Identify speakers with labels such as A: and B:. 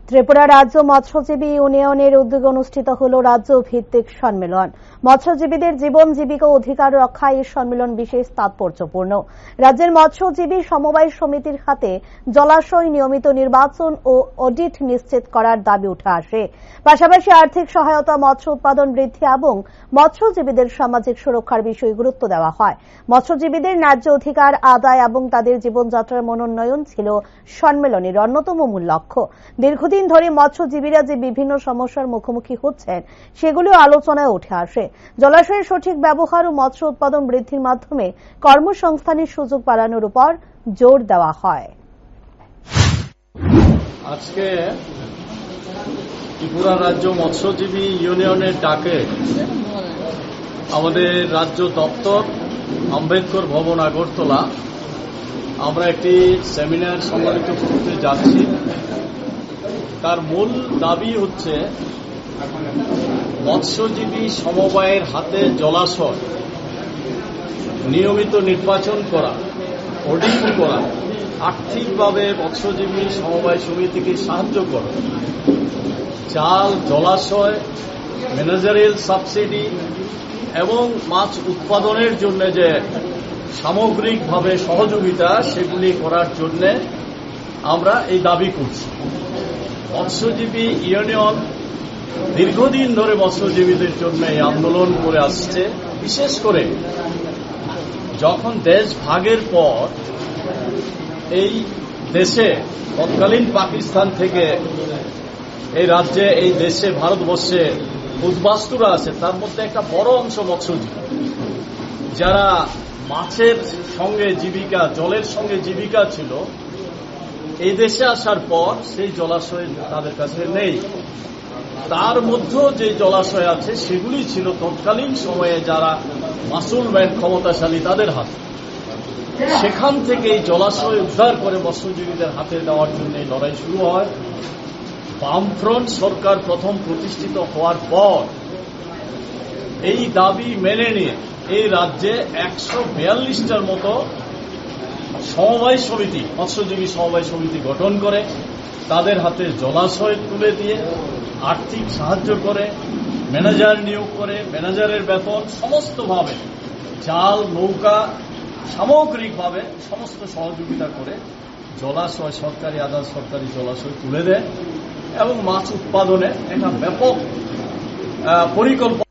A: ত্রিপুরা রাজ্য মৎস্যজীবী ইউনিয়নের উদ্যোগে অনুষ্ঠিত হল রাজ্য ভিত্তিক সম্মেলন। মৎস্যজীবীদের জীবন জীবিকা অধিকার রক্ষায় এই সম্মেলন বিশেষ তাৎপর্যপূর্ণ। রাজ্যের মৎস্যজীবী সমবায় সমিতির হাতে জলাশয় নিয়মিত নির্বাচন ও অডিট নিশ্চিত করার দাবি উঠে আসে। পাশাপাশি আর্থিক সহায়তা, মৎস্য উৎপাদন বৃদ্ধি এবং মৎস্যজীবীদের সামাজিক সুরক্ষার বিষয়ে গুরুত্ব দেওয়া হয়। মৎস্যজীবীদের ন্যায্য অধিকার আদায় এবং তাদের জীবনযাত্রার মনোন্নয়ন ছিল সম্মেলনের অন্যতম মূল লক্ষ্য। দীর্ঘদিন ধরে মৎস্যজীবীরা যে বিভিন্ন সমস্যার মুখোমুখি হচ্ছেন সেগুলো আলোচনায় উঠে আসে। জলাশয়ের সঠিক ব্যবহার ও মৎস্য উৎপাদন বৃদ্ধির মাধ্যমে কর্মসংস্থানের সুযোগ বাড়ানোর উপর জোর দেওয়া হয়।
B: আজকে ত্রিপুরা রাজ্য মৎস্যজীবী ইউনিয়নের ডাকে আমাদের রাজ্য দপ্তর আম্বেদকর ভবন আগরতলা আমরা একটি সেমিনার সংগঠিত করতে যাচ্ছি। তার মূল দাবি হচ্ছে মৎস্যজীবী সমবায়ের হাতে জলাশয় নিয়মিত নির্বাচন করা, অডিট করা, আর্থিকভাবে মৎস্যজীবী সমবায় সমিতিকে সাহায্য করা, চাল, জলাশয়, ম্যানেজারিয়াল সাবসিডি এবং মাছ উৎপাদনের জন্য যে সামগ্রিকভাবে সহযোগিতা সেগুলি করার জন্য আমরা এই দাবি করছি। মৎস্যজীবী ইউনিয়ন দীর্ঘদিন ধরে মৎস্যজীবীদের জন্য এই আন্দোলন করে আসছে। বিশেষ করে যখন দেশ ভাগের পর এই দেশে তৎকালীন পাকিস্তান থেকে এই রাজ্যে, এই দেশে, ভারতবর্ষে উদ্বাস্তুরা আছে, তার মধ্যে একটা বড় অংশ মৎস্যজীবী, যারা মাছের সঙ্গে জীবিকা, জলের সঙ্গে জীবিকা ছিল। এই দেশে আসার পর সেই জলাশয় তাদের কাছে নেই। তার মধ্যেও যে জলাশয় আছে সেগুলি ছিল তৎকালীন সময়ে যারা মাসুলম্যান ক্ষমতাশালী তাদের হাতে। সেখান থেকে এই জলাশয় উদ্ধার করে মৎস্যজীবীদের হাতে দেওয়ার জন্য এই লড়াই শুরু হয়। বামফ্রন্ট সরকার প্রথম প্রতিষ্ঠিত হওয়ার পর এই দাবি মেনে নিয়ে এই রাজ্যে 142টার মতো সমবায় সমিতি, মৎস্যজীবী সমবায় সমিতি গঠন করে, তাদের হাতে জলাশয় তুলে দিয়ে আর্থিক সাহায্য করে, ম্যানেজার নিয়োগ করে, ম্যানেজারের বেতন সমস্তভাবে, জাল, নৌকা, সামগ্রিকভাবে সমস্ত সহযোগিতা করে জলাশয়, সরকারি, আধা সরকারি জলাশয় তুলে দেয় এবং মাছ উৎপাদনে একটা ব্যাপক পরিকল্পনা